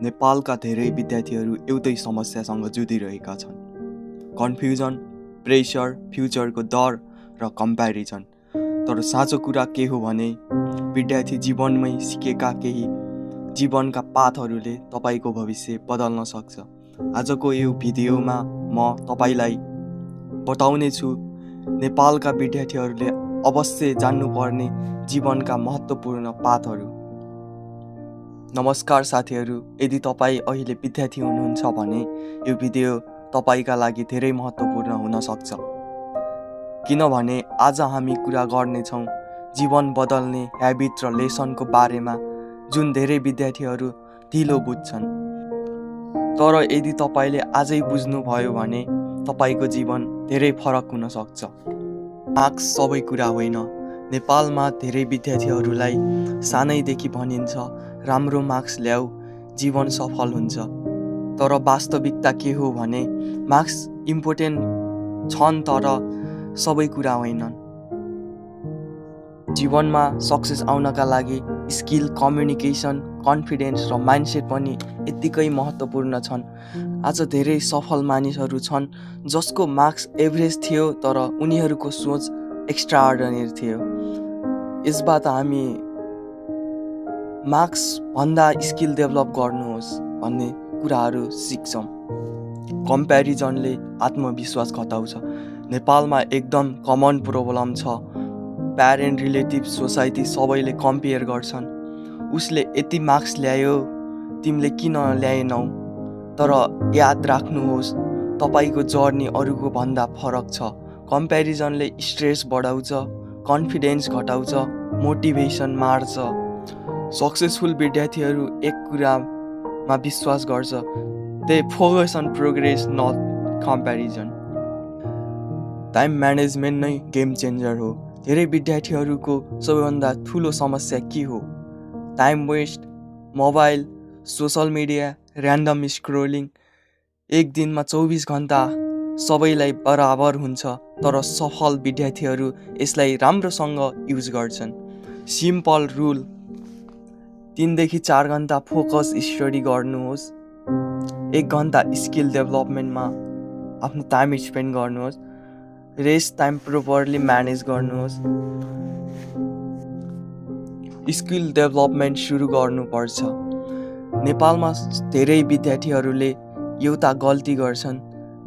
नेपालका धेरै विद्यार्थीहरू एउटै समस्यासँग जुधिरहेका छन्। कन्फ्युजन, प्रेसर, फ्युचरको डर र कम्प्यारिजन। तर साँचो कुरा के हो भने विद्यार्थी जीवनमै सिकेका केही जीवनका पाठहरूले तपाईँको भविष्य बदल्न सक्छ। आजको यो भिडियोमा म तपाईँलाई बताउने छु नेपालका विद्यार्थीहरूले अवश्य जान्नुपर्ने जीवनका महत्त्वपूर्ण पाठहरू। नमस्कार साथीहरू, यदि तपाईँ अहिले विद्यार्थी हुनुहुन्छ भने यो भिडियो तपाईँका लागि धेरै महत्त्वपूर्ण हुन सक्छ। किनभने आज हामी कुरा गर्नेछौँ जीवन बदल्ने ह्याबिट र लेसनको बारेमा जुन धेरै विद्यार्थीहरू ढिलो बुझ्छन्। तर यदि तपाईँले आजै बुझ्नुभयो भने तपाईँको जीवन धेरै फरक हुन सक्छ। मार्क्स सबै कुरा होइन। नेपालमा धेरै विद्यार्थीहरूलाई सानैदेखि भनिन्छ राम्रो मार्क्स ल्याऊ, जीवन सफल हुन्छ। तर वास्तविकता के हो भने मार्क्स इम्पोर्टेन्ट छन् तर सबै कुरा होइनन्। जीवनमा सक्सेस आउनका लागि स्किल, कम्युनिकेसन, कन्फिडेन्स र माइन्डसेट पनि यत्तिकै महत्त्वपूर्ण छन्। आज धेरै सफल मानिसहरू छन् जसको मार्क्स एभरेज थियो तर उनीहरूको सोच एक्स्ट्रा अर्डिनरी थियो। यसबाट हामी मार्क्स भन्दा स्किल डेभलप गर्नुहोस् भन्ने कुराहरू सिक्छौँ। कम्प्यारिजनले आत्मविश्वास घटाउँछ। नेपालमा एकदम कमन प्रब्लम छ। प्यारेन्ट, रिलेटिभ, सोसाइटी सबैले कम्पेयर गर्छन्। उसले यति मार्क्स ल्यायो, तिमीले किन ल्याएनौ? तर याद राख्नुहोस् तपाईँको जर्नी अरूको भन्दा फरक छ। कम्प्यारिजनले स्ट्रेस बढाउँछ, कन्फिडेन्स घटाउँछ, मोटिभेसन मार्छ। सक्सेसफुल विद्यार्थीहरू एक कुरामा विश्वास गर्छ, they focus on progress not comparison. Time management नै गेम चेन्जर हो। धेरै विद्यार्थीहरूको सबैभन्दा ठुलो समस्या के हो? Time waste, mobile, social media, random scrolling. एक दिनमा 24 घन्टा सबैलाई बराबर हुन्छ, तर सफल विद्यार्थीहरू यसलाई राम्रोसँग युज गर्छन्। सिम्पल रुल, 3 देखि 4 घन्टा फोकस स्टडी गर्नुहोस्। 1 घन्टा स्किल डेभलपमेन्टमा आफ्नो टाइम स्पेन्ड गर्नुहोस्। रेस्ट टाइम प्रोपरली म्यानेज गर्नुहोस्। स्किल डेभलपमेन्ट सुरु गर्नुपर्छ। नेपालमा धेरै विद्यार्थीहरूले एउटा गल्ती गर्छन्,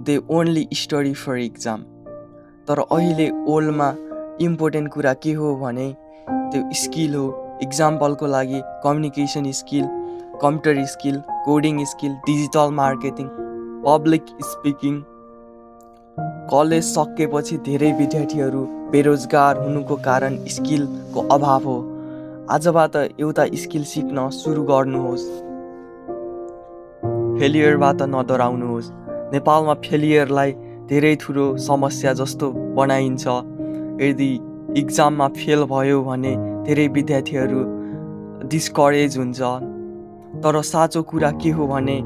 they only study for exam. तर अहिले ओल्डमा इम्पोर्टेन्ट कुरा के हो भने त्यो स्किल हो। इक्जाम्पलको लागि communication skill, computer skill, coding skill, digital marketing, public speaking. College सकेपछि धेरै विद्यार्थीहरू बेरोजगार हुनुको कारण स्किलको अभाव हो। आजबाट एउटा स्किल सिक्न सुरु गर्नुहोस्। फेलियरबाट नडराउनुहोस्। नेपालमा फेलियरलाई धेरै ठुलो समस्या जस्तो बनाइन्छ। यदि इक्जाममा फेल भयो भने धेरै विद्यार्थीहरू डिस्करेज हुन्छ। तर साँचो कुरा के हो भने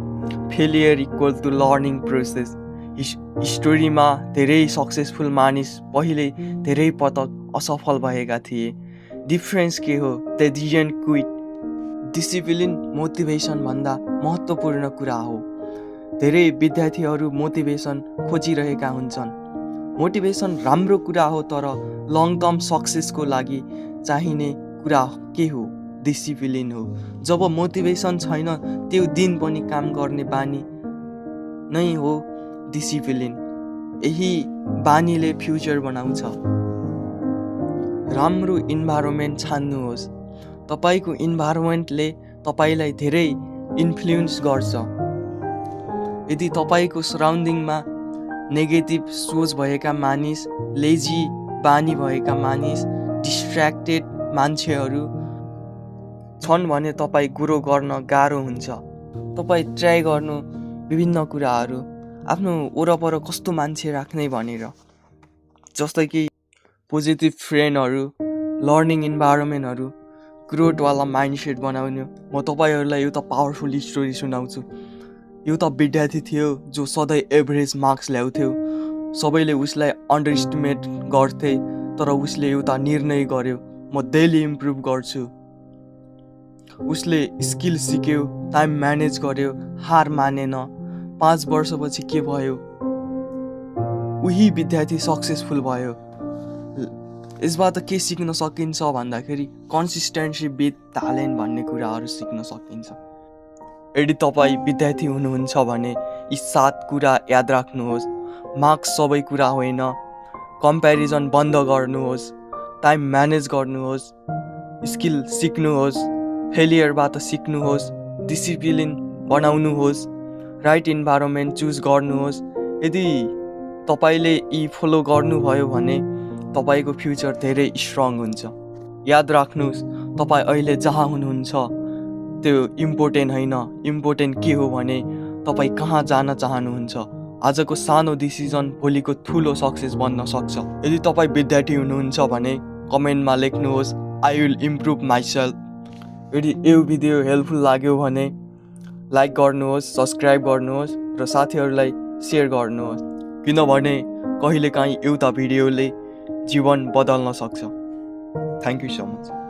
failure equal to learning process. हिस्टोरीमा धेरै सक्सेसफुल मानिस पहिले धेरै पटक असफल भएका थिए। डिफरेन्स के हो? They didn't quit. Discipline motivation भन्दा महत्त्वपूर्ण कुरा हो। धेरै विद्यार्थीहरू मोटिभेसन खोजिरहेका हुन्छन्। मोटिभेसन राम्रो कुरा हो तर लङ टर्म सक्सेसको लागि चाहिने कुरा के हो? डिसिप्लिन हो। जब मोटिभेसन छैन त्यो दिन पनि काम गर्ने बानी नै हो डिसिप्लिन। यही बानीले फ्युचर बनाउँछ। राम्रो इन्भाइरोमेन्ट छान्नुहोस्। तपाईँको इन्भाइरोमेन्टले तपाईँलाई धेरै इन्फ्लुएन्स गर्छ। यदि तपाईँको सराउन्डिङमा नेगेटिभ सोच भएका मानिस, लेजी बानी भएका मानिस, डिस्ट्र्याक्टेड मान्छेहरू छन् भने तपाईँ ग्रो गर्न गाह्रो हुन्छ। तपाईँ ट्राई गर्नु विभिन्न कुराहरू, आफ्नो वरपर कस्तो मान्छे राख्ने भनेर, जस्तै कि पोजिटिभ फ्रेन्डहरू, लर्निङ इन्भाइरोमेन्टहरू, ग्रोथवाला माइन्डसेट बनाउनु। म तपाईँहरूलाई एउटा पावरफुल स्टोरी सुनाउँछु। एउटा विद्यार्थी थियो जो सधैँ एभरेज मार्क्स ल्याउँथ्यो। सबैले उसलाई अन्डर एस्टिमेट गर्थे, तर उसले एउटा निर्णय गर्यो, म डेली इम्प्रुभ गर्छु। उसले स्किल सिक्यो, टाइम म्यानेज गर्यो, हार मानेन। 5 वर्षपछि के भयो? उही विद्यार्थी सक्सेसफुल भयो। यसबाट के सिक्न सकिन्छ भन्दाखेरि कन्सिस्टेन्सी विथ ट्यालेन्ट भन्ने कुराहरू सिक्न सकिन्छ। यदि तपाईँ विद्यार्थी हुनुहुन्छ भने यी 7 कुरा याद राख्नुहोस्। मार्क्स सबै कुरा होइन। कम्प्यारिजन बन्द गर्नुहोस्। टाइम म्यानेज गर्नुहोस्। स्किल सिक्नुहोस्। फेलियरबाट सिक्नुहोस्। डिसिप्लिन बनाउनुहोस्। राइट इन्भाइरोमेन्ट चुज गर्नुहोस्। यदि तपाईँले यी फलो गर्नुभयो भने तपाईँको फ्युचर धेरै स्ट्रङ हुन्छ। याद राख्नुहोस्, तपाईँ अहिले जहाँ हुनुहुन्छ त्यो इम्पोर्टेन्ट होइन। इम्पोर्टेन्ट के हो भने तपाईँ कहाँ जान चाहनुहुन्छ। आजको सानो डिसिजन भोलिको ठुलो सक्सेस बन्न सक्छ। यदि तपाईँ विद्यार्थी हुनुहुन्छ भने कमेन्टमा लेख्नुहोस्, आई विल इम्प्रुभ माइसेल्फ। यदि यो भिडियो हेल्पफुल लाग्यो भने लाइक गर्नुहोस्, सब्सक्राइब गर्नुहोस् र साथीहरूलाई सेयर गर्नुहोस्, किनभने कहिलेकाहीँ एउटा भिडियोले जीवन बदल्न सक्छ। Thank you so much.